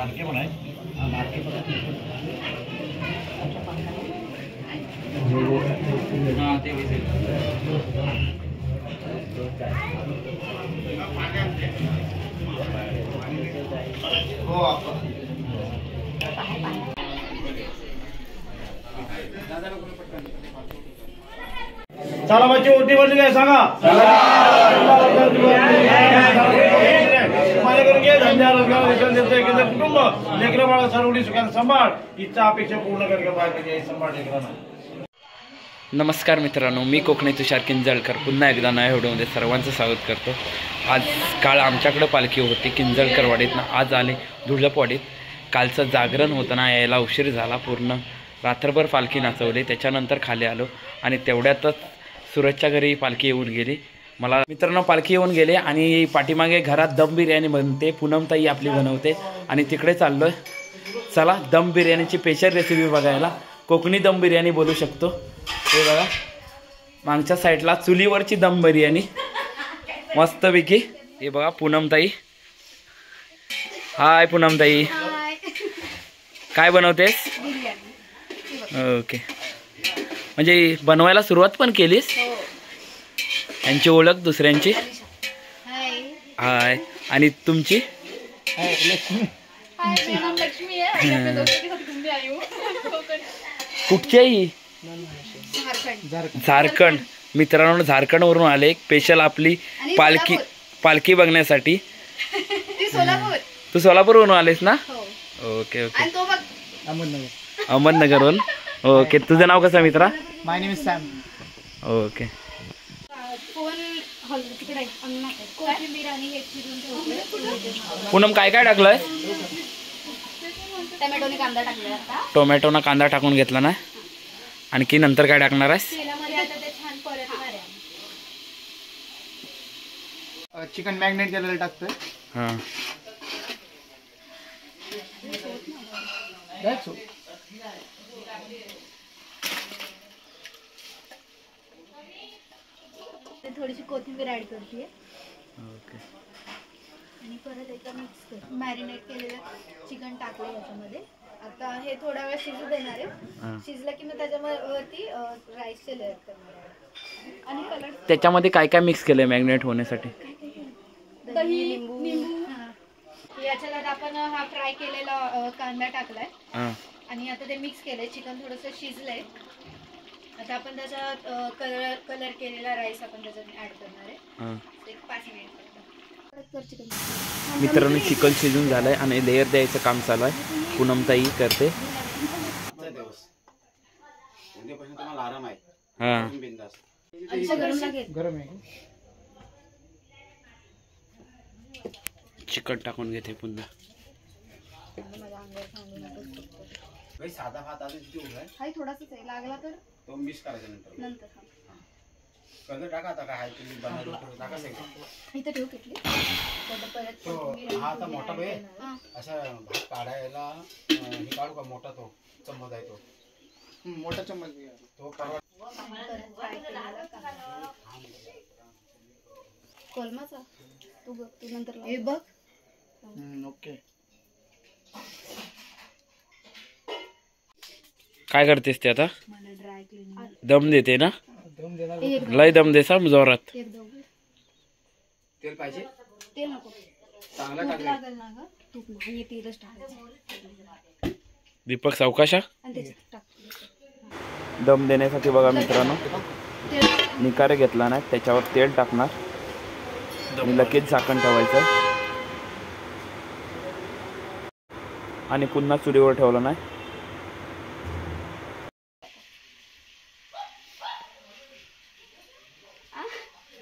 मार्के पण आहे मार्के पण चला बच्चे उठी बनली काय सांगा कुटुंब लेकरं बाळा सर्वडी सुखाने सांभाळ इच्छा अपेक्षा पूर्ण करके पाहिजे सांभाळ लेकरांना. नमस्कार मित्रांनो, मी कोकणी तुषार किंजळकर पुन्हा एकदा नव्या व्हिडिओमध्ये सर्वांचं स्वागत करतो. आज काल आमच्याकडं पालखी होती किंजळकरवाडीतनं, आज आले धुळपवाडीत. कालचं जागरण होतं ना, यायला उशीर झाला, पूर्ण रात्रभर पालखी नाचवली. त्याच्यानंतर खाली आलो आणि तेवढ्यातच सूरजच्या घरी पालखी येऊन गेली. मला मित्रांनो पालखी येऊन गेले आणि पाठीमागे घरात दम बिर्याणी बनते, पूनमताई आपली बनवते आणि तिकडे चाललो आहे. चला दम बिर्याणीची स्पेशल रेसिपी बघायला. कोकणी दम बिर्याणी बोलू शकतो. हे बघा मागच्या साईडला चुलीवरची दम बिर्याणी मस्तपैकी. हे बघा पूनमताई. हाय पूनमताई, काय बनवतेस? ओके, म्हणजे बनवायला सुरुवात पण केलीस? यांची ओळख दुसऱ्यांची? हाय. आणि तुमची? कुठची आहे? झारखंड. मित्रांनो झारखंडवरून आले स्पेशल आपली पालखी बघण्यासाठी. तू सोलापूरवरून आलेस ना? Okay okay. अहमदनगरवरून. ओके, तुझं नाव कसं मित्रा? My name is Sam. Okay. Poonam काय काय टाकलंय? टोमॅटो ना कांदा टाकून घेतला ना. आणखी नंतर काय टाकणार आहेस? चिकन मॅग्नेट केलेलं टाकतोय. हां थोडीशी कोथिंबीर ऍड करते. ओके. आणि परत एकदा मिक्स कर. मॅरिनेट केलेलं चिकन टाकलं याच्यामध्ये. आता हे थोडा वेळ शिजू देणार आहे. शिजलं की मग त्याच्यावरती राईसचे लेयर करणार आहे. आणि कलर त्याच्यामध्ये काय काय मिक्स केलंय मॅग्नेट होण्यासाठी? दही, लिंबू. याच्यात आपण हा फ्राय केलेला कांदा टाकलाय आणि आता ते मिक्स केलंय. चिकन थोडंसं शिजलंय. आता आपण त्याच्यात कलर केलेला राईस आपण त्याच्यात ऍड करणार आहे. एक 5 मिनिट. मित्रांनो चिकन शिजून झालंय आणि लेयर द्यायचं काम चालू आहे. पूनमताई करते. हां गरम आहे. चिकन टाकून घेते पुन्हा. साधा भात आहे थोडासा लागला तर तो मिक्स करायचा नंतर कलर टाका. आता काय तुम्ही बनवलं टाका सगळं इथे ठेवू किती परत. हा आता मोठा बे असा भात काढायला हे काढू का? मोठा तो चम्मच आहे तो मोठा चम्मच तो कोलमाचा तू नंतर हे बघ. ओके. काय करतेस ते आता? दम देते ना? लय दम देसा जोरात. तेल पाहिजे? तेल नको, चांगला लागेल ना ग. तूप नाही, तेलच टाकायचं. दीपक सावकाशा. दम देण्यासाठी बघा मित्रांनो निकारे घेतला नाही, त्याच्यावर तेल टाकणार आणि लगेच झाकण ठेवायचं आणि पुन्हा चुलीवर ठेवलं नाही.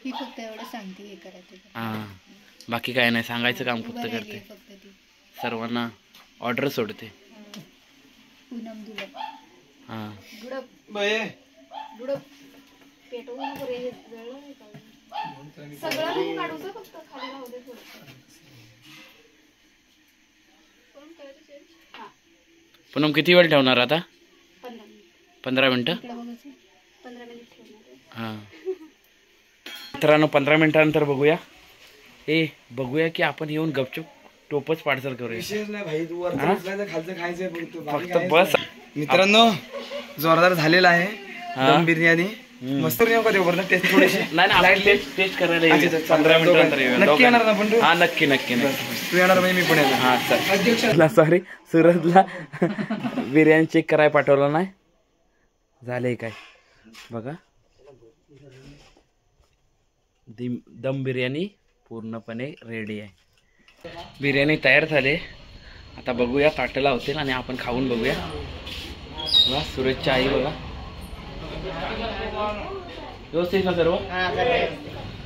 मी फक्त एवढं सांगते हे करायचं. हां, बाकी काय नाही, सांगायचं काम फक्त करते. सर्वांना ऑर्डर सोडते. पूनम दुलप. हां गुडप गुडप पेटवू नको रे, जळलं नाही का? सगळं काढूचं, फक्त खाली राहू दे थोडं. पूनम किती वेळ ठेवणार आता? 15 मिनिटं. 15 मिनिट ठेवणार. हां मित्रांनो 15 मिनिटानंतर बघूया. बघूया की आपण येऊन गपचूप टोपच पार्सल करूया. विशेष नाही भाई, तू वरचं उचलायचं, खालचं खायचं फक्त बस. मित्रांनो जोरदार झालेला आहे दम बिर्याणी. मस्त टेस्ट थोडीशी नाही टेस्ट करायला येईल. 15 मिनिटानंतर येऊया. नक्की येणार ना पण तू? हा नक्की नक्की तू येणार म्हणजे मी पण येणार. हा चल. सॉरी सुरतला बिर्याणी चेक करायला पाठवलं नाही. झाले काय बघा, दम बिर्याणी पूर्णपणे रेडी आहे. बिर्याणी तयार झाले. आता बघूया ताटला होतील आणि आपण खाऊन बघूया. बघा सुरेशची आई बघा, व्यवस्थित ना सर्व.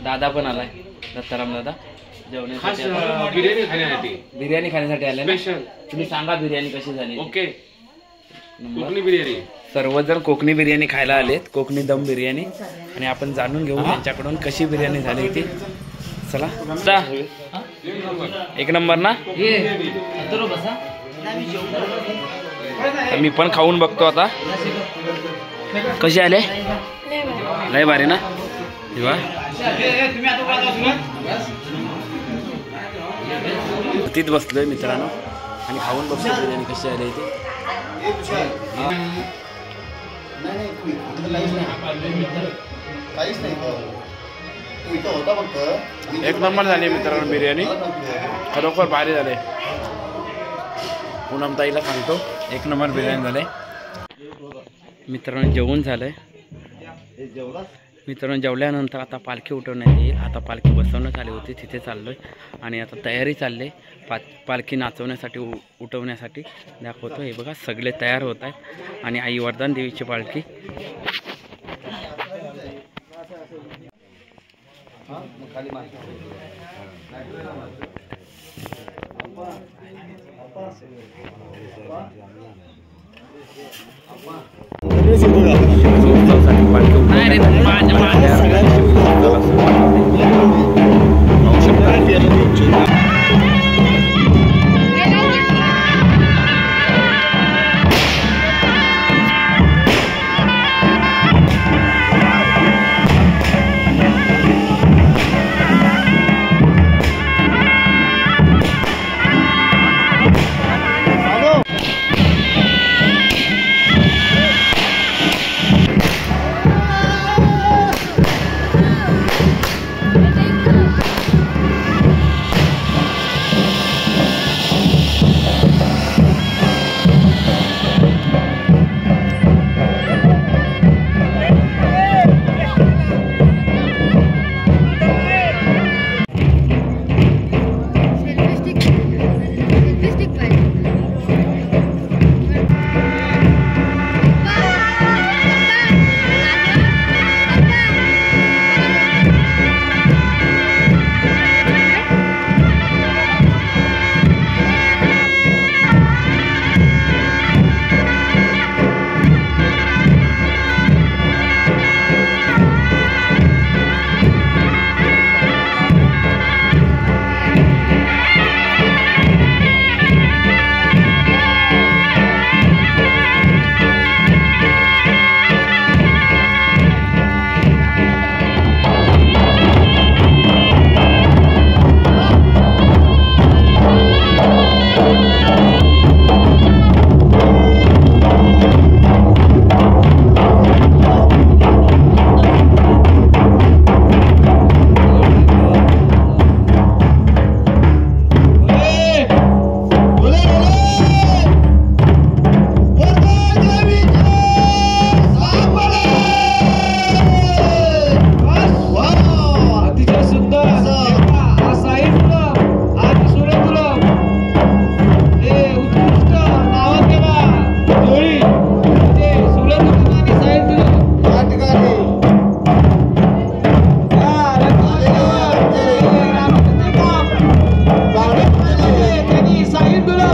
दादा पण आलाय, दत्ताराम दादा जेवणासाठी बिर्याणी खाण्यासाठी आले ना. तुम्ही सांगा बिर्याणी कशी झाली. ओके, कोकणी बिर्याणी. सर्वजण कोकणी बिर्याणी खायला आलेत, कोकणी दम बिर्याणी. आणि आपण जाणून घेऊ त्यांच्याकडून कशी बिर्याणी झाली ती. चला एक नंबर ना. मी पण खाऊन बघतो आता कशी आले. लय भारी ना. तिथ बसलोय मित्रांनो आणि खाऊन बघतो बिर्याणी कशी आली ती. एक नंबर झाली मित्रांनो बिर्याणी, खरोखर भारी झाले. पूनम ताईला सांगतो एक नंबर बिर्याणी झाले. मित्रांनो जेवण झालंय. मित्रांनो जेवल्यानंतर आता पालखी उठवण्यात येईल. आता पालखी बसवण्यात आली होती, तिथे चाललोय आणि आता तयारी चालली पालखी नाचवण्यासाठी उठवण्यासाठी दाखवतो. हे बघा सगळे तयार होत आहेत आणि आई वरदान देवीची पालखी. Saído lá,